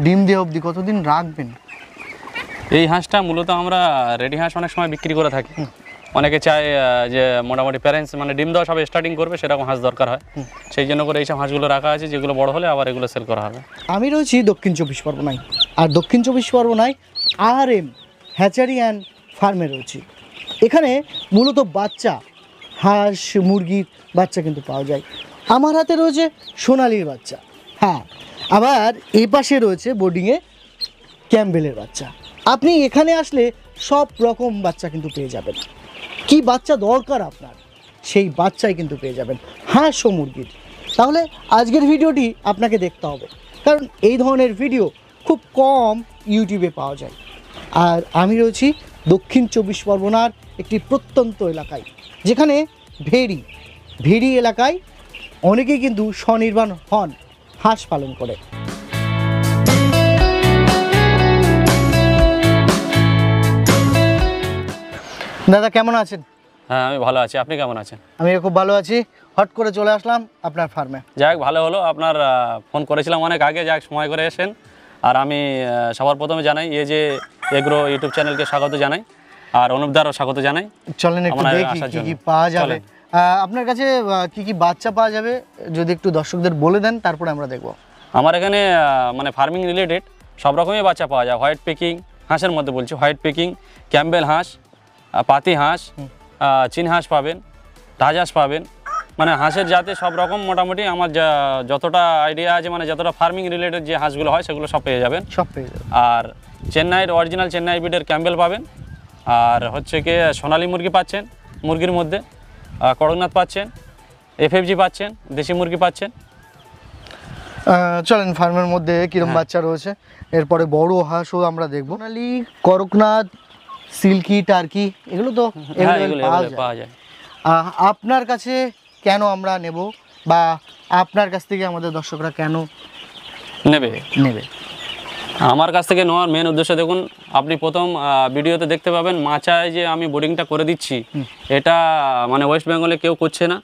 ডিম দিয়ে অবধি কতদিন রাখবেন? এই হাঁসটা মূলত আমরা রেডি হাঁস অনেক সময় বিক্রি করে থাকি। অনেকে চায় যে মোটামুটি প্যারেন্টস মানে ডিম দেওয়া সব স্টার্টিং করবে, সেরকম হাঁস দরকার হয়, সেই জন্য করে এইসব হাঁসগুলো রাখা আছে, যেগুলো বড় হলে আবার এগুলো সেল করা হবে। আমি রয়েছি দক্ষিণ চব্বিশ পরগনায়, আর দক্ষিণ চব্বিশ পরগনায় RM হ্যাচারি অ্যান্ড ফার্মে রয়েছি। এখানে মূলত বাচ্চা হাঁস মুরগির বাচ্চা কিন্তু পাওয়া যায়। আমার হাতে রয়েছে সোনালির বাচ্চা, হ্যাঁ, আবার এই পাশে রয়েছে বোর্ডিংয়ে ক্যাম্বেলের বাচ্চা। আপনি এখানে আসলে সব রকম বাচ্চা কিন্তু পেয়ে যাবেন। কি বাচ্চা দরকার আপনার, সেই বাচ্চাই কিন্তু পেয়ে যাবেন হাঁস ও মুরগির। তাহলে আজকের ভিডিওটি আপনাকে দেখতে হবে, কারণ এই ধরনের ভিডিও খুব কম ইউটিউবে পাওয়া যায়। আর আমি রয়েছি দক্ষিণ চব্বিশ পরগনার একটি প্রত্যন্ত এলাকায়, যেখানে ভেড়ি এলাকায় অনেকেই কিন্তু স্বনির্ভর হন হাঁস পালন করে। দাদা কেমন আছেন? হ্যাঁ, আমি ভালো আছি। আপনি কেমন আছেন? আমি খুব ভালো আছি। হট করে চলে আসলাম আপনার ফার্মে। যাক, ভালো হলো, আপনার ফোন করেছিলাম অনেক আগে, যাক সময় করে এসেন। আর আমি সবার প্রথমে জানাই এই যে এগ্রো ইউটিউব চ্যানেলকে স্বাগত জানাই, আর অনুপদারও স্বাগত জানাই। চলেন একটু দেখি কি কি পাওয়া যাবে। আপনার কাছে কি কি বাচ্চা পাওয়া যাবে যদি একটু দর্শকদের বলে দেন, তারপরে আমরা দেখব। আমার এখানে মানে ফার্মিং রিলেটেড সব রকমই বাচ্চা পাওয়া যায়। হোয়াইট পিকিং হাঁসের মধ্যে বলছি, হোয়াইট পিকিং, ক্যাম্বেল হাঁস, পাতি হাঁস, চীন হাঁস পাবেন, রাজহাঁস পাবেন, মানে হাঁসের জাতে সব রকম মোটামুটি আমার যতটা আইডিয়া আছে, মানে যতটা ফার্মিং রিলেটেড যে হাঁসগুলো হয় সেগুলো সব পেয়ে যাবেন। আর চেন্নাইয়ের অরিজিনাল চেন্নাই ব্রিডের ক্যাম্বেল পাবেন, আর হচ্ছে কি সোনালী মুরগি পাচ্ছেন, মুরগির মধ্যে কড়কনাথ পাচ্ছেন, FFG পাচ্ছেন, দেশি মুরগি পাচ্ছেন। চলেন ফার্মের মধ্যে কিরকম বাচ্চা রয়েছে, এরপরে বড় হাঁসও আমরা দেখব। সোনালী, করকনাথ, সিল্কি, টার্কি, এগুলো তো পাওয়া যায়। আপনার কাছে কেন আমরা নেব, বা আপনার কাছ থেকে আমাদের দর্শকরা কেন নেবে? আমার কাছ থেকে নেওয়ার মেন উদ্দেশ্য দেখুন, আপনি প্রথম ভিডিওতে দেখতে পাবেন মাচায় যে আমি বোর্ডিংটা করে দিচ্ছি, এটা মানে ওয়েস্ট বেঙ্গলে কেউ করছে না।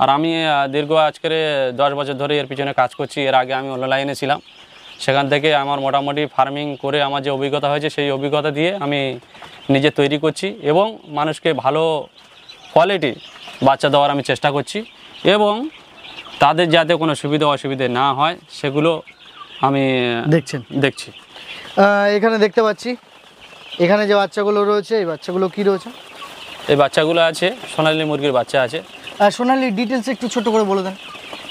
আর আমি দীর্ঘ আজকের 10 বছর ধরে এর পিছনে কাজ করছি। এর আগে আমি অনলাইনে ছিলাম, সেখান থেকে আমার মোটামুটি ফার্মিং করে আমার যে অভিজ্ঞতা হয়েছে, সেই অভিজ্ঞতা দিয়ে আমি নিজে তৈরি করছি এবং মানুষকে ভালো কোয়ালিটি বাচ্চা দেওয়ার আমি চেষ্টা করছি, এবং তাদের যাতে কোনো সুবিধা অসুবিধে না হয় সেগুলো আমি দেখছি। এখানে দেখতে পাচ্ছি এখানে যে বাচ্চাগুলো রয়েছে, এই বাচ্চাগুলো কি রয়েছে? এই বাচ্চাগুলো আছে সোনালী মুরগির বাচ্চা আছে। সোনালী ডিটেলস একটু ছোট করে বলে দেন।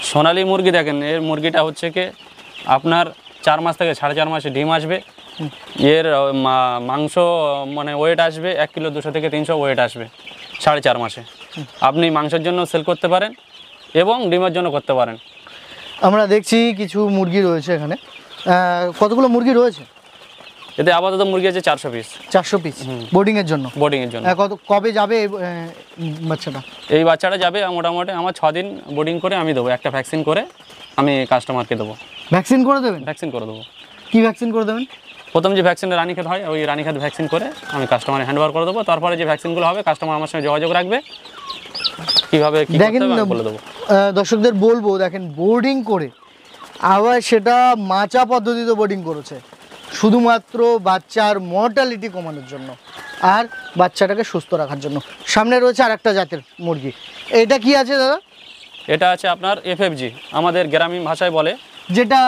সোনালী মুরগি দেখেন, এর মুরগিটা হচ্ছে কি আপনার 4 মাস থেকে 4.5 মাসে ডিম আসবে। এর মাংস মানে ওয়েট আসবে 1 কিলো 200 থেকে 300 ওয়েট আসবে 4.5 মাসে। আপনি মাংসের জন্য সেল করতে পারেন এবং ডিমের জন্য করতে পারেন। আমরা দেখছি কিছু মুরগি রয়েছে এখানে। কতগুলো মুরগি রয়েছে এতে? আপাতত মুরগি আছে 400 পিস। 400 পিস বোর্ডিংয়ের জন্য? বোর্ডিংয়ের জন্য। কবে যাবে বাচ্চাটা? এই বাচ্চাটা যাবে মোটামুটি আমার 6 দিন বোর্ডিং করে আমি দেবো, একটা ভ্যাকসিন করে আমি কাস্টমারকে দেবো। ভ্যাকসিন করে দেবেন? ভ্যাকসিন করে দেবো। কি ভ্যাকসিন করে দেবেন? প্রথম যে ভ্যাকসিনটা রানীক্ষেত হয়, ওই রানীক্ষেত ভ্যাকসিন করে আমি কাস্টমারে হ্যান্ড ওভার করে দেবো। তারপরে যে ভ্যাকসিনগুলো হবে কাস্টমার আমার সঙ্গে যোগাযোগ রাখবে, কীভাবে কী করতে হবে বলে দেবো। দর্শকদের বলবো, দেখেন বোর্ডিং করে আবার সেটা মাচা পদ্ধতিতে বোর্ডিং করেছে, শুধুমাত্র বাচ্চার মর্টালিটি কমানোর জন্য আর বাচ্চাটাকে সুস্থ রাখার জন্য। সামনে রয়েছে আরেকটা জাতের মুরগি, এটা কি আছে দাদা? এটা আছে আপনার FFG, আমাদের গ্রামীণ ভাষায় বলে, যেটা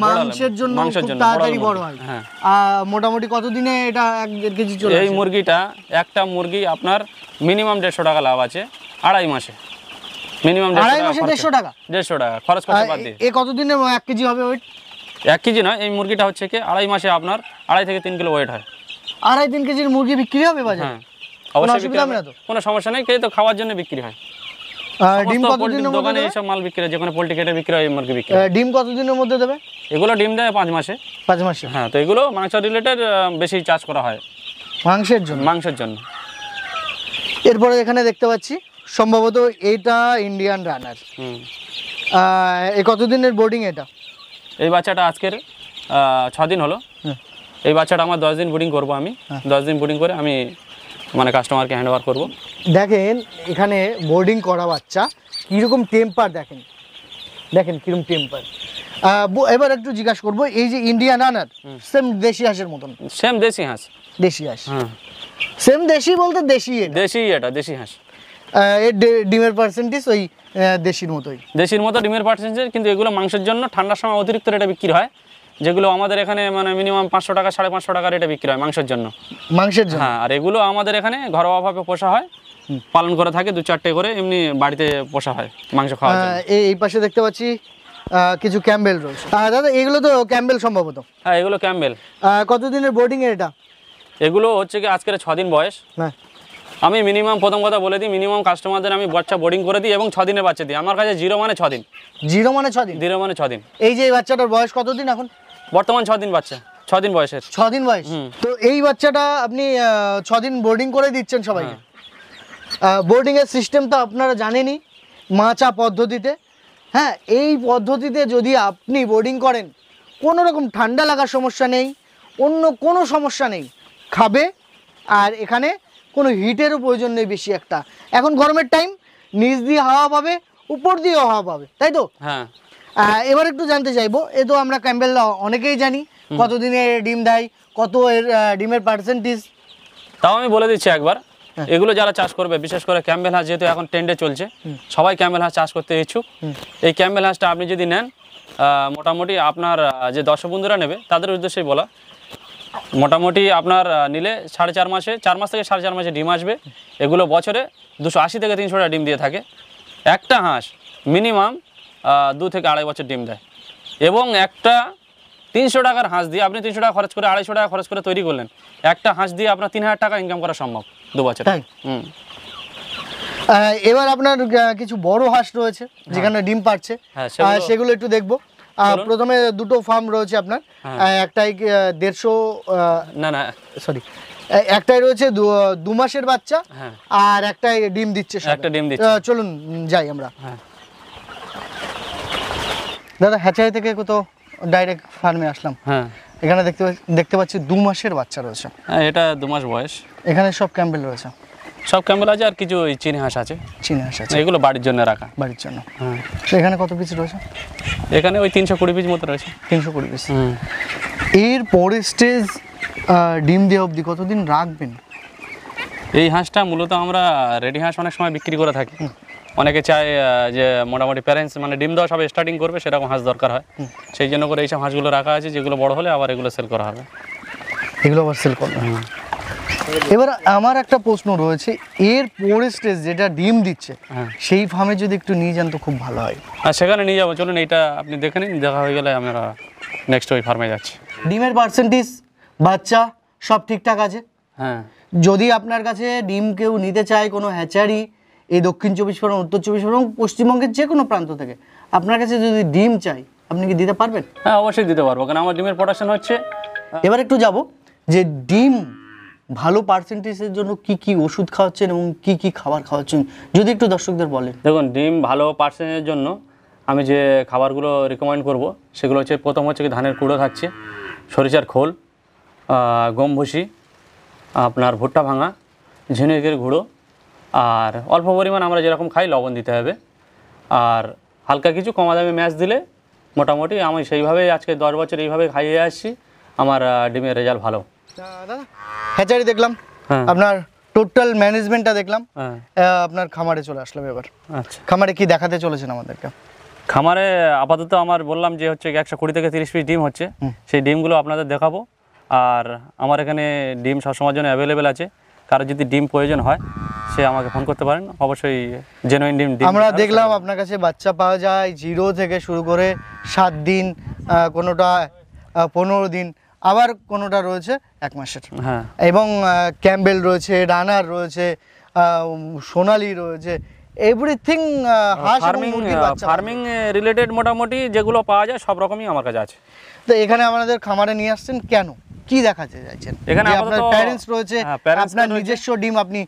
মাংসের জন্য খুব তাড়াতাড়ি বড় হয়। হ্যাঁ। মোটামুটি কতদিনে এটা 1-1.5 কেজি চলে? এই মুরগিটা একটা মুরগি আপনার মিনিমাম 150 টাকা লাভ আছে 2.5 মাসে। মিনিমাম 1.5 টাকা 150 টাকা খরচ করতে বাদ দিয়ে। এ কতদিনে 1 কেজি হবে ওয়েট? 1 কেজি নয়, এই মুরগিটা হচ্ছে কি 2.5 মাসে আপনার 2.5 থেকে 3 কিলো ওয়েট হয়। 2.5-3 কেজির মুরগি বিক্রি হবে বাজারে? হ্যাঁ, অবশ্যই বিক্রি হবে, কোনো সমস্যা নেই, তো খাওয়ার জন্য বিক্রি হয়। ডিম কতদিনের মধ্যে দোকানে এইসব মাল বিক্রি হয়, যেখানে পোল্ট্রি কেটে বিক্রি হয় মুরগি বিক্রি। ডিম কতদিনের মধ্যে দেবে? এগুলো ডিম দেয় 5 মাসে। 5 মাসে? হ্যাঁ, তো এগুলো মাংস রিলেটেড বেশি চাষ করা হয়, মাংসের জন্য। এরপরে এখানে দেখতে পাচ্ছি সম্ভবত এটা ইন্ডিয়ান রানার। এই কতদিনের বোর্ডিং এটা? এই বাচ্চাটা আজকের 6 দিন হলো। এই বাচ্চাটা আমার 10 দিন বোর্ডিং করবো আমি। 10 দিন বোর্ডিং করে আমি মানে কাস্টমারকে হ্যান্ড ওভার করবো। দেখেন এখানে বোর্ডিং করা বাচ্চা কীরকম টেম্পার, দেখেন কীরকম টেম্পার। এবার একটু জিজ্ঞাসা করবো, এই যে ইন্ডিয়ান রানার সেম দেশি হাঁসের মতন? সেম দেশি হাঁস। দেশি হাঁস, হ্যাঁ সেম দেশি বলতে দেশি, দেশি, এটা দেশি হাঁস। এর ডিমের পার্সেন্টেজ ওই দেশির মতোই? দেশির মতো ডিমের পার্সেন্টেজ, কিন্তু এগুলো মাংসের জন্য ঠান্ডার সময় অতিরিক্ত রেটে বিক্রি হয়, যেগুলো আমাদের এখানে মানে মিনিমাম 500 টাকা 550 টাকা রেটে বিক্রি হয় মাংসের জন্য। মাংসের জন্য? হ্যাঁ, আর এগুলো আমাদের এখানে ঘরোয়াভাবে পোষা হয়, পালন করে থাকে 2-4টে করে, এমনি বাড়িতে পোষা হয় মাংস খাওয়ার জন্য। এই পাশে দেখতে পাচ্ছি কিছু ক্যাম্বেল রয়েছে। দাদা এগুলো তো ক্যাম্বেল সম্ভবত? হ্যাঁ, এগুলো ক্যাম্বেল। কতদিনের বোর্ডিং এর এটা? এগুলো হচ্ছে কি আজকের 6 দিন বয়স। হ্যাঁ, আমি মিনিমাম, প্রথম কথা বলে দিই, মিনিমাম কাস্টমারদের আমি বাচ্চা বোর্ডিং করে দিই এবং 6 দিনের বাচ্চা দিই। আমার কাছে 0 মানে 6 দিন। 0 মানে 6 দিন? 0 মানে 6 দিন। এই যে এই বাচ্চাটার বয়স কতদিন এখন? বর্তমান 6 দিন বাচ্চা, 6 দিন বয়সের। 6 দিন বয়স? তো এই বাচ্চাটা আপনি 6 দিন বোর্ডিং করে দিচ্ছেন সবাইকে? বোর্ডিং এর সিস্টেম তো আপনারা জানেনই, মাচা পদ্ধতিতে। হ্যাঁ, এই পদ্ধতিতে যদি আপনি বোর্ডিং করেন, কোনো রকম ঠান্ডা লাগার সমস্যা নেই, অন্য কোনো সমস্যা নেই, খাবে। আর এখানে কোনো হিটেরও প্রয়োজন নেই বেশি একটা। এখন গরমের টাইম, নিচ দিয়ে হাওয়া পাবে, উপর দিয়েও হাওয়া পাবে, তাই তো? হ্যাঁ। এবার একটু জানতে চাইবো, এ তো আমরা ক্যাম্বেল অনেকেই জানি, কতদিনে ডিম দেয়, কত এর ডিমের পার্সেন্টেজ? তাও আমি বলে দিচ্ছি একবার, এগুলো যারা চাষ করবে, বিশেষ করে ক্যাম্বেল হাঁস যেহেতু এখন ট্রেন্ডে চলছে, সবাই ক্যাম্বেল হাঁস চাষ করতে ইচ্ছুক। এই ক্যাম্বেল হাঁসটা আপনি যদি নেন, মোটামুটি আপনার যে দর্শক বন্ধুরা নেবে তাদের উদ্দেশ্যেই বলা, মোটামুটি আপনার নিলে 4.5 মাসে, 4 মাস থেকে 4.5 মাসে ডিম আসবে। এগুলো বছরে 280 থেকে 300টা ডিম দিয়ে থাকে। একটা হাঁস মিনিমাম 2 থেকে 2.5 বছর ডিম দেয়, এবং একটা 300 টাকার হাঁস দিয়ে আপনি 300 টাকা খরচ করে, 250 টাকা খরচ করে তৈরি করলেন, একটা হাঁস দিয়ে আপনার 3000 টাকা ইনকাম করা সম্ভব 2 বছরে। এবার আপনার কিছু বড় হাঁস রয়েছে যেখানে ডিম পাচ্ছে, সেগুলো একটু দেখবো। প্রথমে দুটো ফার্ম রয়েছে আপনার, একটাই 150, না না সরি, একটাই রয়েছে 2 মাসের বাচ্চা, আর একটাই ডিম দিচ্ছে, একটা ডিম দিচ্ছে। চলুন যাই আমরা। দাদা হ্যাচারি থেকে কত ডাইরেক্ট ফার্মে আসলাম। হ্যাঁ, এখানে দেখতে পাচ্ছি 2 মাসের বাচ্চা রয়েছে। হ্যাঁ, এটা 2 মাস বয়স। এখানে সব ক্যাম্বেল রয়েছে? সব ক্যাম্বেল আছে, আর কিছু চীনা হাঁস আছে। চীনা হাঁস আছে, এগুলো বাড়ির জন্য রাখা। বাড়ির জন্য? হ্যাঁ। তো এখানে কত পিস রয়েছে? এখানে ওই 320 পিস মতো রয়েছে। 320 পিস। এর পরে স্টেজ ডিম দিয়ে অবধি কতদিন রাখবেন? এই হাঁসটা মূলত আমরা রেডি হাঁস অনেক সময় বিক্রি করে থাকি। অনেকে চায় যে মোটামুটি প্যারেন্টস মানে ডিম দেওয়া সবাই স্টার্টিং করবে, সেরকম হাঁস দরকার হয়, সেই জন্য করে এইসব হাঁসগুলো রাখা আছে, যেগুলো বড় হলে আবার এগুলো সেল করা হবে। এগুলো আবার সেল করবে? এবার আমার একটা প্রশ্ন রয়েছে, এর পরে স্টেজ যেটা ডিম দিচ্ছে, সেই ফার্মে যদি একটু নিয়ে যান তো খুব ভালো হয়। আর সেখানে নিয়ে যাবো, চলুন এইটা আপনি দেখে নিন, দেখা হয়ে গেলে আমরা নেক্সট ওই ফার্মে যাচ্ছি। ডিমের পার্সেন্টেজ, বাচ্চা সব ঠিকঠাক আছে? হ্যাঁ। যদি আপনার কাছে ডিম কেউ নিতে চায়, কোনো হ্যাচারি এই দক্ষিণ 24 পরগনা, উত্তর 24 পরগনা, পশ্চিমবঙ্গের যে কোনো প্রান্ত থেকে আপনার কাছে যদি ডিম চাই, আপনি কি দিতে পারবেন? হ্যাঁ, অবশ্যই দিতে পারবো, কারণ আমার ডিমের প্রোডাকশন হচ্ছে। এবার একটু যাব যে ডিম ভালো পার্সেন্টেজের জন্য কি কি ওষুধ খাওয়াচ্ছেন এবং কি কি খাবার খাওয়াচ্ছেন, যদি একটু দর্শকদের বলেন। দেখুন, ডিম ভালো পার্সেন্টেজের জন্য আমি যে খাবারগুলো রিকমেন্ড করব সেগুলো হচ্ছে, প্রথম হচ্ছে কি ধানের কুড়ো থাকছে, সরিষার খোল, গম ভুসি, আপনার ভুট্টা ভাঙা, ঝিনুকের গুঁড়ো, আর অল্প পরিমাণ আমরা যেরকম খাই লবণ দিতে হবে, আর হালকা কিছু কমা দামে ম্যাচ দিলে মোটামুটি আমি সেইভাবেই আজকে 10 বছর এইভাবে খাইয়ে আসছি, আমার ডিমের রেজাল্ট ভালো। দাদা হ্যাচারি দেখলাম, আপনার টোটাল ম্যানেজমেন্টটা দেখলাম, আপনার খামারে চলে আসলাম এবার। আচ্ছা, খামারে কি দেখাতে চলেছেন আমাদেরকে? খামারে আপাতত আমার বললাম যে হচ্ছে 120 থেকে 30 পিস ডিম হচ্ছে, সেই ডিমগুলো আপনাদের দেখাবো। আর আমার এখানে ডিম সবসময়ের জন্য অ্যাভেলেবেল আছে, কারো যদি ডিম প্রয়োজন হয় সে আমাকে ফোন করতে পারেন, অবশ্যই জেনুইন ডিম। আমরা দেখলাম আপনার কাছে বাচ্চা পাওয়া যায় 0 থেকে শুরু করে 7 দিন, কোনোটা 15 দিন, আবার কোনোটা রয়েছে 1 মাসের। হ্যাঁ, এবং ক্যাম্বেল রয়েছে, রানার রয়েছে, সোনালি রয়েছে, এভরিথিং ফার্মিং রিলেটেড মোটামুটি যেগুলো পাওয়া যায় সব রকমই আমার কাছে আছে। তো এখানে আমাদের খামারে নিয়ে আসছেন কেন, কি দেখাতে চাইছেন? এখানে আপনার প্যারেন্টস রয়েছে, আপনার নিজস্ব ডিম আপনি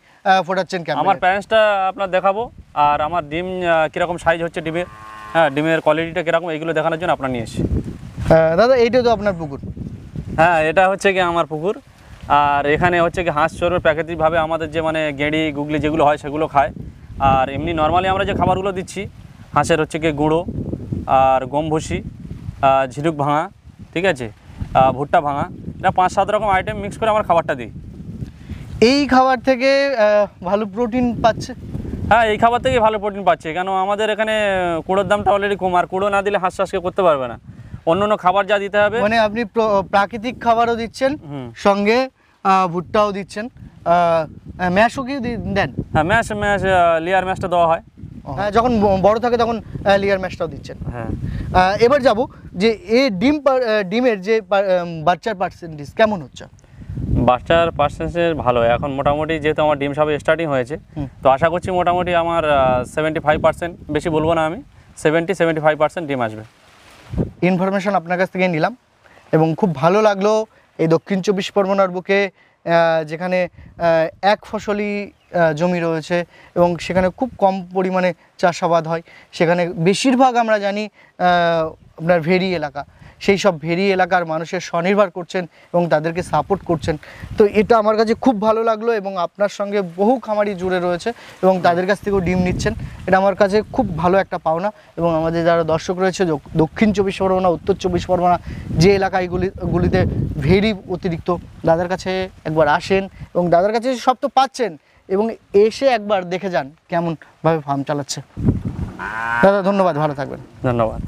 ফোটাচ্ছেন কেন? আমার প্যারেন্টসটা আপনার দেখাবো, আর আমার ডিম কীরকম সাইজ হচ্ছে ডিমের, হ্যাঁ ডিমের কোয়ালিটিটা কীরকম, এইগুলো দেখানোর জন্য আপনার নিয়ে এসেছি। দাদা এইটা তো আপনার পুকুর? হ্যাঁ, এটা হচ্ছে কি আমার পুকুর, আর এখানে হচ্ছে কি হাঁস চড়বে প্রাকৃতিকভাবে, আমাদের যে মানে গেঁড়ি গুগলি যেগুলো হয় সেগুলো খায়, আর এমনি নর্মালি আমরা যে খাবারগুলো দিচ্ছি হাঁসের হচ্ছে কি গুঁড়ো আর গম ভুসি, ঝিনুক ভাঙা, ঠিক আছে, ভুট্টা ভাঙা, এটা 5-7 রকম আইটেম মিক্স করে আমার খাবারটা দিই। এই খাবার থেকে ভালো প্রোটিন পাচ্ছে? হ্যাঁ, এই খাবার থেকে ভালো প্রোটিন পাচ্ছে, কেন আমাদের এখানে কুড়োর দামটা অলরেডি কম, আর কুড়ো না দিলে হাঁস চাষকে করতে পারবে না। অন্য অন্য খাবার যা দিতে হবে, মানে আপনি প্রাকৃতিক খাবারও দিচ্ছেন, সঙ্গে ভুট্টাও দিচ্ছেন, ম্যাশও কি দেন? হ্যাঁ, ম্যাশ লেয়ার ম্যাশটা দেওয়া হয়। হ্যাঁ, যখন বড় থাকে তখন লেয়ার ম্যাশটাও দিচ্ছেন। হ্যাঁ, এবার যাব যে এই ডিমের যে বাচ্চার পার্সেন্টেজ কেমন হচ্ছে? বাচ্চার পার্সেন্টেজ ভালো, এখন মোটামুটি যেহেতু আমার ডিম সবে স্টার্টিং হয়েছে, তো আশা করছি মোটামুটি আমার 75%, বেশি বলবো না আমি, 70-75% ডিম আসবে। ইনফরমেশন আপনার কাছ থেকে নিলাম এবং খুব ভালো লাগলো। এই দক্ষিণ চব্বিশ পরগনার বুকে যেখানে এক ফসলি জমি রয়েছে এবং সেখানে খুব কম পরিমাণে চাষাবাদ হয়, সেখানে বেশিরভাগ আমরা জানি আপনার ভেরি এলাকা, সেই সব ভেরি এলাকার মানুষের স্বনির্ভর করছেন এবং তাদেরকে সাপোর্ট করছেন। তো এটা আমার কাছে খুব ভালো লাগলো এবং আপনার সঙ্গে বহু খামারি জুড়ে রয়েছে এবং তাদের কাছ থেকেও ডিম নিচ্ছেন, এটা আমার কাছে খুব ভালো একটা পাওনা। এবং আমাদের যারা দর্শক রয়েছে দক্ষিণ চব্বিশ পরগনা, উত্তর চব্বিশ পরগনা যে এলাকাগুলিতে ভেরি অতিরিক্ত, দাদার কাছে একবার আসেন এবং দাদার কাছে সব তো পাচ্ছেন এবং এসে একবার দেখে যান কেমনভাবে ফার্ম চালাচ্ছে। দাদা ধন্যবাদ, ভালো থাকবেন। ধন্যবাদ।